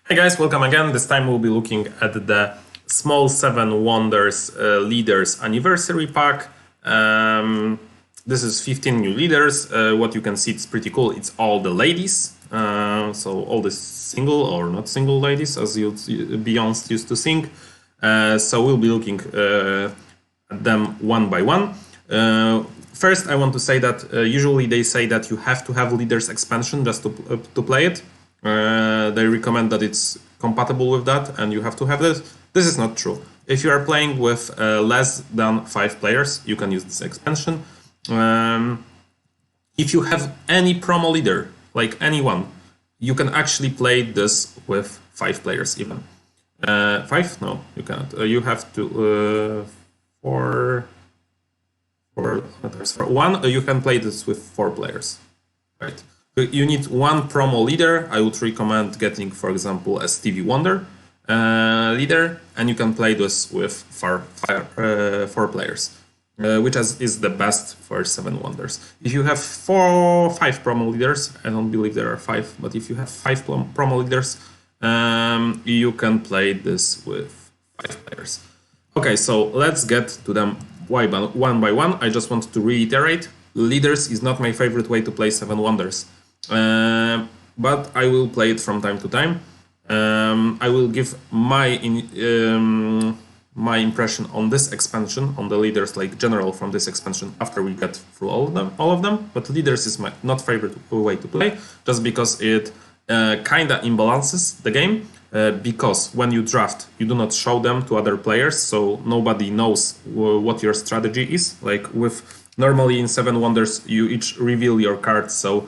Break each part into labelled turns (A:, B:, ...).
A: Hey guys, welcome again. This time we'll be looking at the Small 7 Wonders Leaders Anniversary Pack. This is 15 new leaders. What you can see, it's pretty cool. It's all the ladies. So all the single or not single ladies, as Beyonce used to sing. So we'll be looking at them one by one. First, I want to say that usually they say that you have to have leaders expansion just to play it. They recommend that it's compatible with that and you have to have this. This is not true. If you are playing with less than 5 players, you can use this expansion. If you have any promo leader, like anyone, you can actually play this with 5 players even. 5? No, you cannot. You have to... for 1, you can play this with 4 players. Right. You need one promo leader. I would recommend getting, for example, a Stevie Wonder leader, and you can play this with 4 players, which is the best for 7 Wonders. If you have 5 promo leaders, I don't believe there are 5, but if you have 5 promo leaders, you can play this with 5 players. Okay, so let's get to them one by one. I just want to reiterate, leaders is not my favorite way to play 7 Wonders. But I will play it from time to time. I will give my impression on this expansion, on the leaders, like general from this expansion, after we get through all of them. But leaders is my not favorite way to play, just because it kinda imbalances the game. Because when you draft, you do not show them to other players, so nobody knows what your strategy is. Like normally in 7 Wonders, you each reveal your cards, so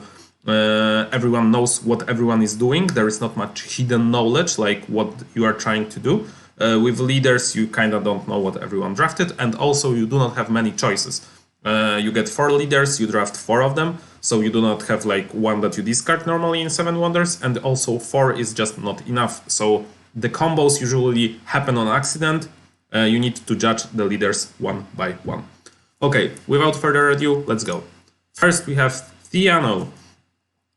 A: everyone knows what everyone is doing. There is not much hidden knowledge, like what you are trying to do. With leaders, you kind of don't know what everyone drafted, and also you do not have many choices. You get 4 leaders, you draft 4 of them, so you do not have like one that you discard normally in 7 Wonders, and also 4 is just not enough. So the combos usually happen on accident. You need to judge the leaders one by one. Okay, without further ado, let's go. First we have Theano.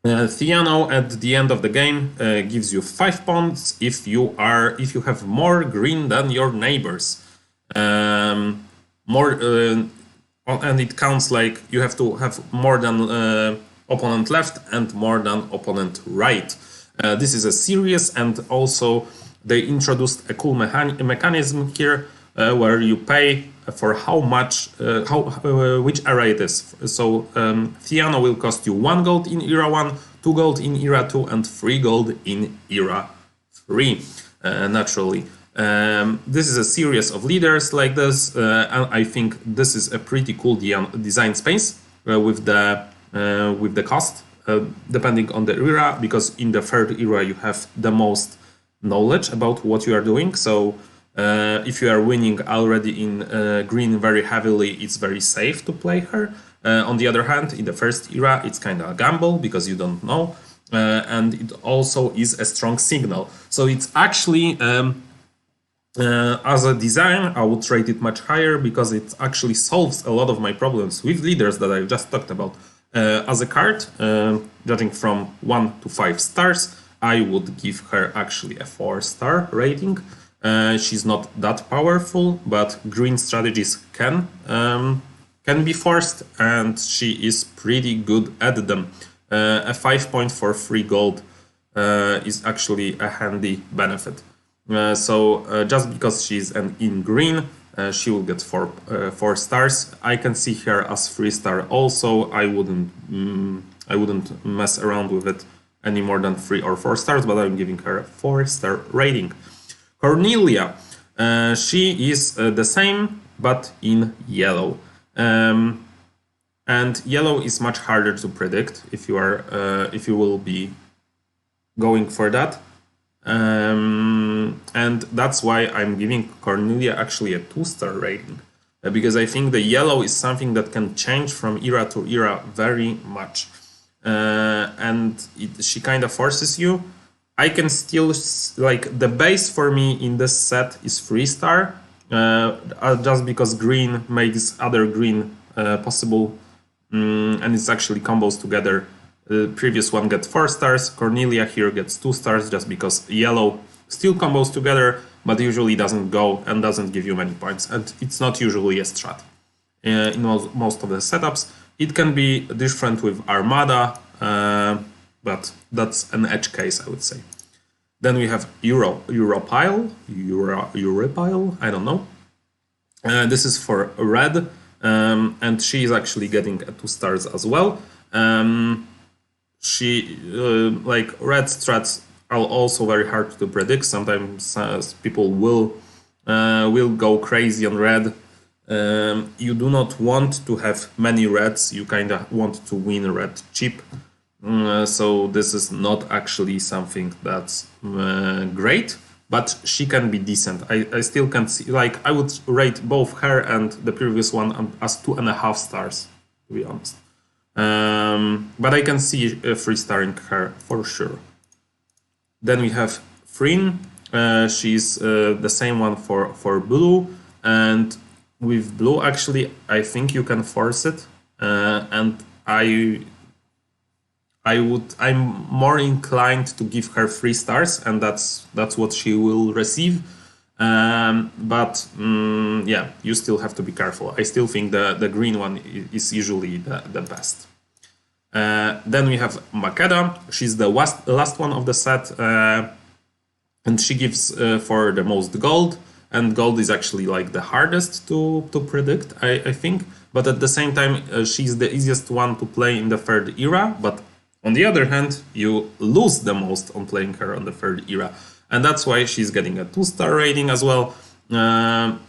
A: Theano at the end of the game gives you 5 points if you have more green than your neighbors. And it counts like you have to have more than opponent left and more than opponent right. This is a series, and also they introduced a cool mechanism here where you pay for how much, which era it is. So Theano will cost you 1 gold in era 1, 2 gold in era 2, and 3 gold in era 3, naturally. This is a series of leaders like this, and I think this is a pretty cool design space with the cost, depending on the era, because in the 3rd era you have the most knowledge about what you are doing. So if you are winning already in green very heavily, it's very safe to play her. On the other hand, in the 1st era, it's kind of a gamble because you don't know, and it also is a strong signal. So it's actually, as a design, I would rate it much higher because it actually solves a lot of my problems with leaders that I just talked about. As a card, judging from 1 to 5 stars, I would give her actually a 4-star rating. She's not that powerful, but green strategies can be forced, and she is pretty good at them. A 5 point for 3 gold is actually a handy benefit. So just because she's in green, she will get 4 stars. I can see her as 3-star also. I wouldn't mess around with it any more than 3 or 4 stars, but I'm giving her a 4-star rating. Cornelia, she is the same, but in yellow. And yellow is much harder to predict if you will be going for that. And that's why I'm giving Cornelia actually a 2-star rating, because I think the yellow is something that can change from era to era very much, and she kind of forces you. I can still, like, the base for me in this set is 3-star, just because green makes other green possible, and it's actually combos together The previous one gets 4 stars. Cornelia here gets 2 stars just because yellow still combos together, but usually doesn't go and doesn't give you many points. And it's not usually a strat in most of the setups. It can be different with Armada, but that's an edge case, I would say. Then we have Europile, I don't know. This is for red, and she is actually getting 2 stars as well. She like red strats are also very hard to predict. Sometimes people will go crazy on red. You do not want to have many reds. You kind of want to win red cheap. So this is not actually something that's great, but she can be decent. I still can see, like, I would rate both her and the previous one as 2.5 stars, to be honest. But I can see 3-starring her for sure. Then we have Freen. She's the same one for blue, and with blue actually I think you can force it, and I'm more inclined to give her 3 stars, and that's what she will receive. But yeah, you still have to be careful. I still think the green one is usually the best. Then we have Makeda. She's the last one of the set, and she gives for the most gold. And gold is actually like the hardest to predict, I think. But at the same time, she's the easiest one to play in the third era. But on the other hand, you lose the most on playing her on the third era. And that's why she's getting a 2-star rating as well.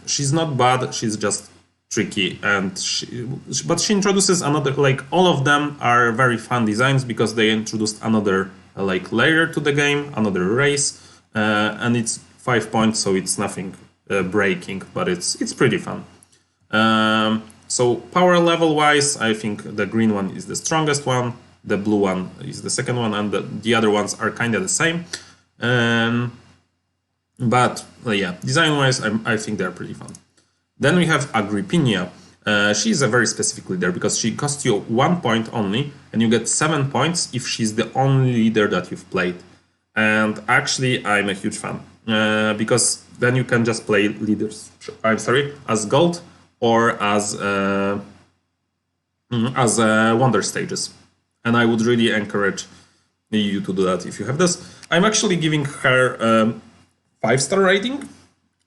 A: She's not bad, she's just tricky. But she introduces another, like, all of them are very fun designs because they introduced another like layer to the game, another race. And it's 5 points, so it's nothing breaking, but it's pretty fun. So power level wise, I think the green one is the strongest one. The blue one is the second one, and the other ones are kind of the same. But yeah, design-wise, I think they're pretty fun. Then we have Agrippina. She's a very specific leader because she costs you 1 point only, and you get 7 points if she's the only leader that you've played. And actually, I'm a huge fan because then you can just play leaders. As gold or as wonder stages. And I would really encourage you to do that if you have this. I'm actually giving her 5-star rating.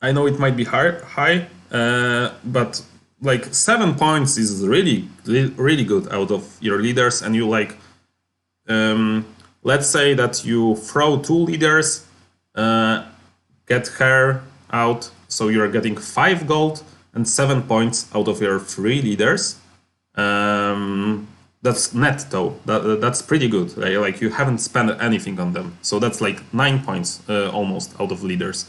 A: I know it might be high, but like 7 points is really good out of your leaders. And you like, let's say that you throw 2 leaders, get her out, so you're getting 5 gold and 7 points out of your 3 leaders. That's net though. That's pretty good. Like you haven't spent anything on them, so that's like 9 points almost out of leaders.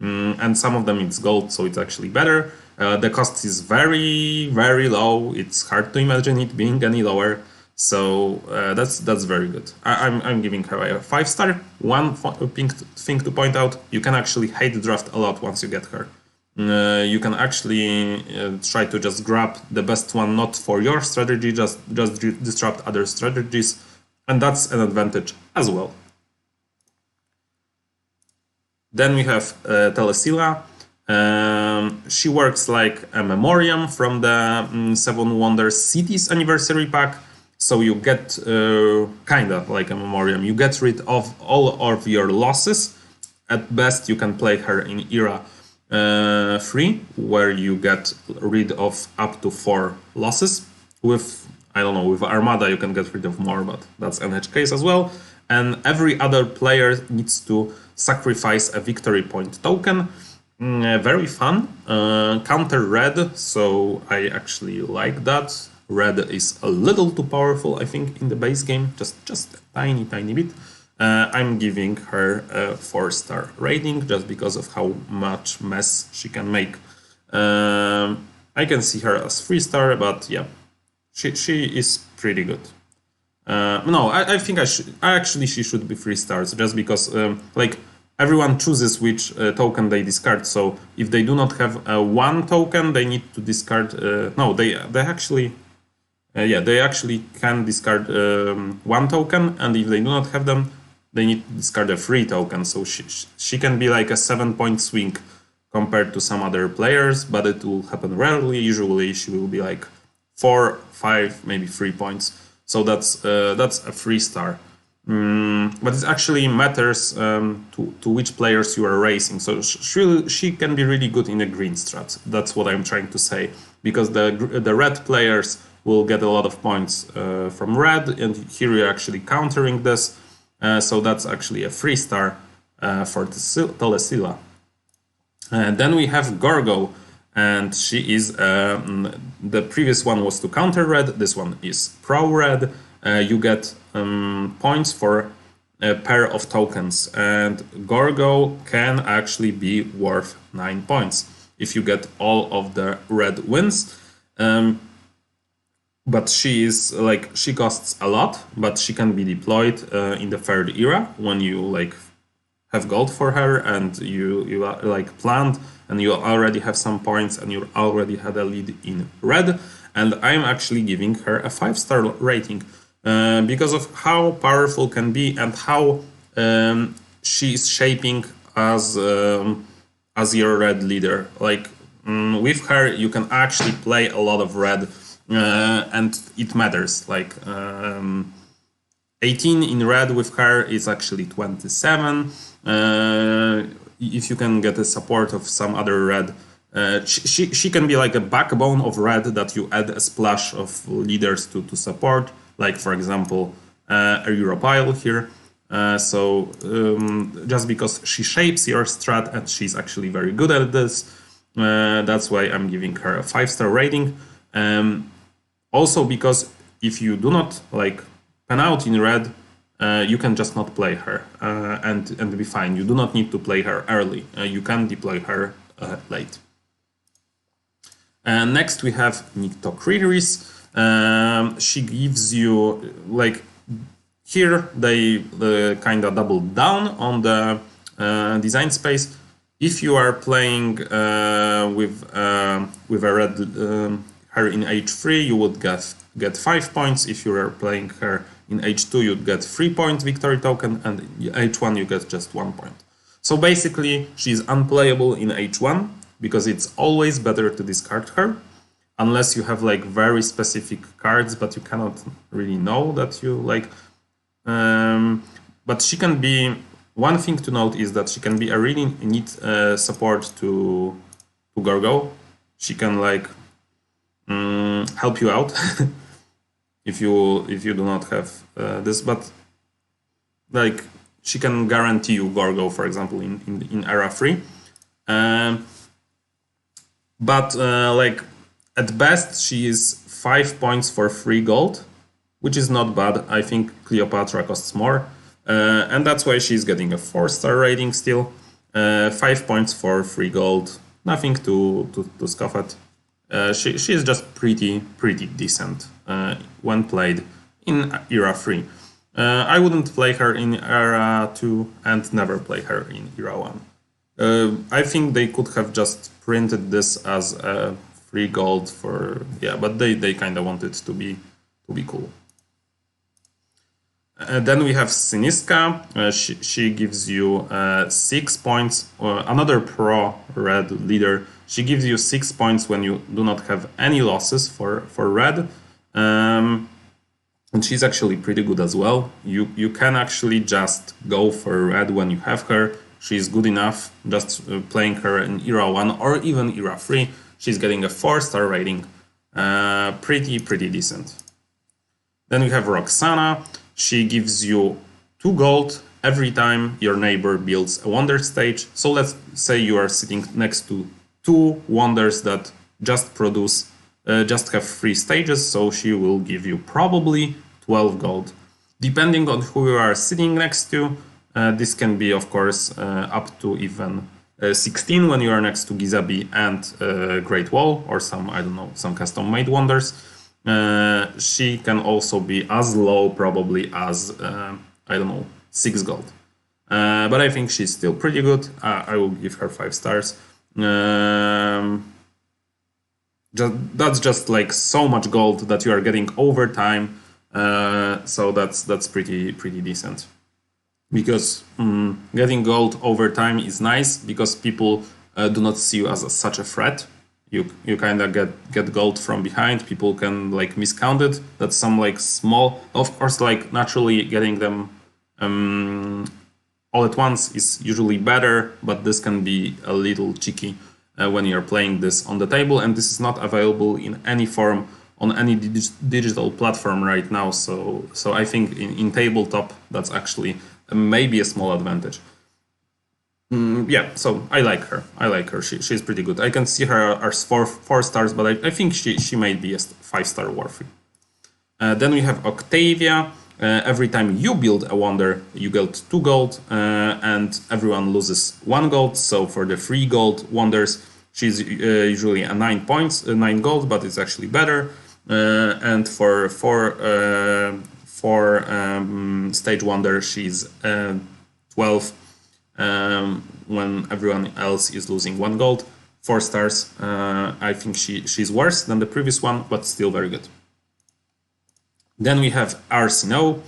A: And some of them it's gold, so it's actually better. The cost is very low. It's hard to imagine it being any lower. So that's very good. I'm giving her a 5-star. One thing to point out: you can actually hate draft a lot once you get her. You can actually try to just grab the best one, not for your strategy, just disrupt other strategies, and that's an advantage as well. Then we have Thalassemia. She works like a memoriam from the 7 Wonders Cities Anniversary pack, so you get kinda like a memoriam. You get rid of all of your losses. At best, you can play her in era 3, where you get rid of up to 4 losses. With, I don't know, with Armada you can get rid of more, but that's an edge case as well. And every other player needs to sacrifice a victory point token. Very fun. Counter red, so I actually like that. Red is a little too powerful, I think, in the base game, just a tiny bit. I'm giving her a 4-star rating just because of how much mess she can make. I can see her as 3-star, but yeah, she is pretty good. No, I think she should be 3 stars just because like everyone chooses which token they discard. So if they do not have one token, they need to discard. No, they actually yeah, they actually can discard one token, and if they do not have them, they need to discard a free token. So she can be like a 7-point swing compared to some other players, but it will happen rarely. Usually she will be like 4, 5, maybe 3 points. So that's a 3-star. But it actually matters to which players you are racing. So she can be really good in a green strat. That's what I'm trying to say, because the red players will get a lot of points from red, and here you're actually countering this. So that's actually a 3-star for Thalassemia. Then we have Gorgo, and she is the previous one was to counter red. This one is pro red. You get points for a pair of tokens, and Gorgo can actually be worth 9 points if you get all of the red wins. But she is like, she costs a lot, but she can be deployed in the third era when you like have gold for her, and you like planned, and you already have some points, and you already had a lead in red. And I'm actually giving her a 5-star rating because of how powerful can be, and how she is shaping as your red leader. Like with her, you can actually play a lot of red, and it matters. Like 18 in red with her is actually 27. If you can get the support of some other red, she can be like a backbone of red that you add a splash of leaders to support, like for example a Europile here. So just because she shapes your strat, and she's actually very good at this, that's why I'm giving her a 5-star rating. Also because if you do not like pan out in red, you can just not play her and be fine. You do not need to play her early. You can deploy her late. Next we have Nyctocreris. She gives you like, here they kind of doubled down on the design space. If you are playing with a red her in H3, you would get 5 points. If you are playing her in H2, you'd get 3 point victory token, and H1 you get just 1 point. So basically, she's unplayable in H1 because it's always better to discard her, unless you have like very specific cards, but you cannot really know that you like. But she can be. One thing to note is that she can be a really neat support to Gorgo. She can like help you out if you do not have this, but like she can guarantee you Gorgo, for example, in era 3. But like at best she is 5 points for 3 gold, which is not bad. I think Cleopatra costs more, and that's why she's getting a 4-star rating still. 5 points for 3 gold, nothing to scoff at. She is just pretty decent when played in era 3. I wouldn't play her in era 2 and never play her in era 1. I think they could have just printed this as a 3 gold for, yeah, but they kind of wanted to be cool. Then we have Siniska. She gives you 6 points. Another pro red leader. She gives you 6 points when you do not have any losses for red. And she's actually pretty good as well. You can actually just go for red when you have her. She's good enough. Just playing her in era 1 or even era 3. She's getting a 4-star rating. Pretty decent. Then we have Roxane. She gives you 2 gold every time your neighbor builds a wonder stage. So let's say you are sitting next to 2 wonders that just produce, just have 3 stages. So she will give you probably 12 gold. Depending on who you are sitting next to, this can be, of course, up to even 16 when you are next to Gizabi and Great Wall, or some, I don't know, some custom-made wonders. She can also be as low probably as, I don't know, 6 gold. But I think she's still pretty good. I will give her 5 stars. that's just like so much gold that you are getting over time. So that's pretty decent. Because getting gold over time is nice because people do not see you as such a threat. You kind of get gold from behind. People can like miscount it. That's some like small, of course, like naturally getting them all at once is usually better, but this can be a little cheeky when you're playing this on the table, and this is not available in any form on any digital platform right now. So I think in tabletop that's actually maybe a small advantage. Yeah, so I like her. She's pretty good. I can see her as four stars, but I think she might be a 5-star worthy. Then we have Octavia. Every time you build a wonder, you get 2 gold, and everyone loses 1 gold. So for the 3 gold wonders, she's usually a 9 points, 9 gold, but it's actually better. And for 4 stage wonder, she's 12. When everyone else is losing 1 gold. 4 stars. I think she's worse than the previous one, but still very good. Then we have Arsino.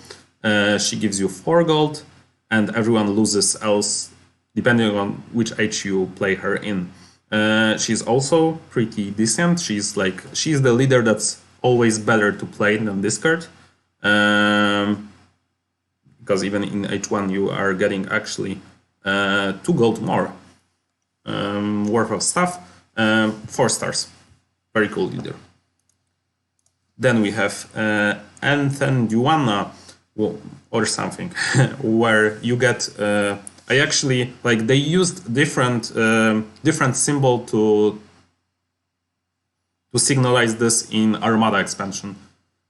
A: She gives you 4 gold, and everyone loses else depending on which age you play her in. She's also pretty decent. She's the leader that's always better to play than discard. Because even in H1 you are getting actually 2 gold more worth of stuff. 4 stars. Very cool leader. Then we have Anthenduana or something, where you get. I actually like they used different symbol to signalize this in Armada expansion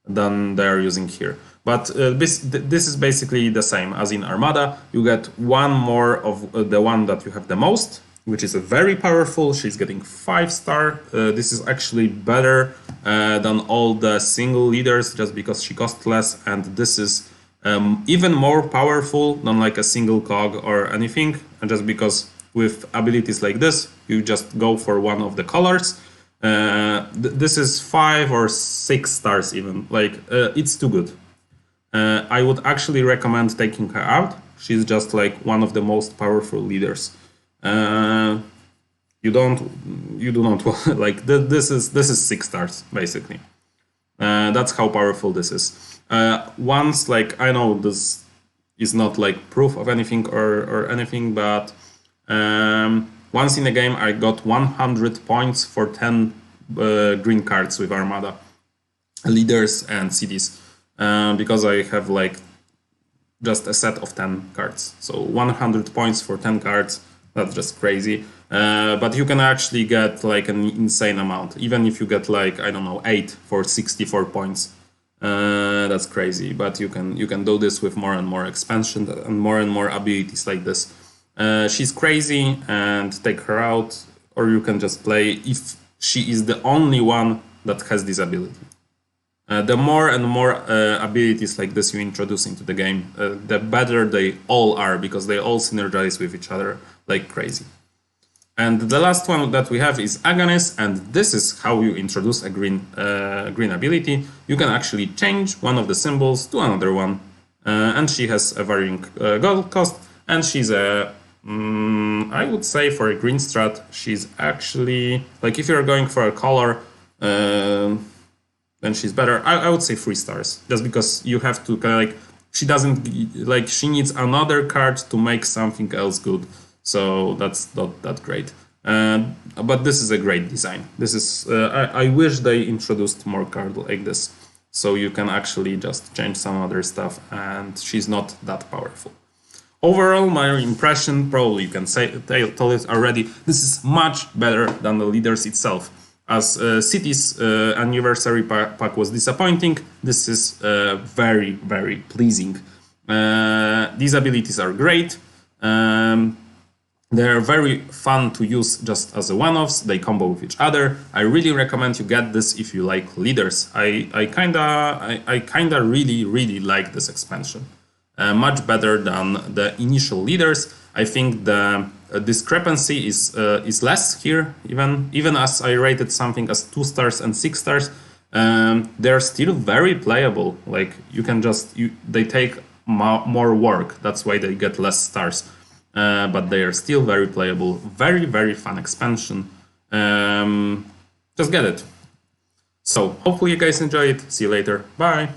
A: than they are using here. But this is basically the same as in Armada. You get 1 more of the one that you have the most, which is a very powerful. She's getting 5-star. This is actually better than all the single leaders just because she costs less, and this is even more powerful than like a single cog or anything, and just because with abilities like this, you just go for one of the colors. This is 5 or 6 stars even. Like it's too good. I would actually recommend taking her out. She's just like one of the most powerful leaders. You do not like this is 6 stars basically. That's how powerful this is. Once, like, I know this is not like proof of anything or anything, but once in a game I got 100 points for 10 green cards with Armada leaders and cities. Because I have like just a set of 10 cards. So 100 points for 10 cards, that's just crazy. But you can actually get like an insane amount. Even if you get like, I don't know, 8 for 64 points. That's crazy. But you can do this with more and more expansion and more abilities like this. She's crazy and take her out. Or you can just play if she is the only one that has this ability. The more and more abilities like this you introduce into the game, the better they all are, because they all synergize with each other like crazy. And the last one that we have is Agonist, and this is how you introduce a green ability. You can actually change one of the symbols to another one, and she has a varying gold cost, and she's a I would say for a green strat, she's actually, like, if you're going for a color, then she's better. I would say 3 stars, just because you have to kind of like, she doesn't, like, she needs another card to make something else good. So that's not that great. But this is a great design. This is, I wish they introduced more cards like this, so you can actually just change some other stuff, and she's not that powerful. Overall, my impression, probably you can say, tell it already, this is much better than the leaders itself. As Cities anniversary pack was disappointing, this is very, very pleasing. These abilities are great. They're very fun to use just as a one-offs. They combo with each other. I really recommend you get this if you like leaders. I kinda really like this expansion. Much better than the initial leaders. I think the discrepancy is less here. Even as I rated something as 2 stars and 6 stars, they're still very playable. Like you can just they take more work. That's why they get less stars. But they are still very playable. Very, very fun expansion. Just get it. So hopefully you guys enjoy it. See you later. Bye.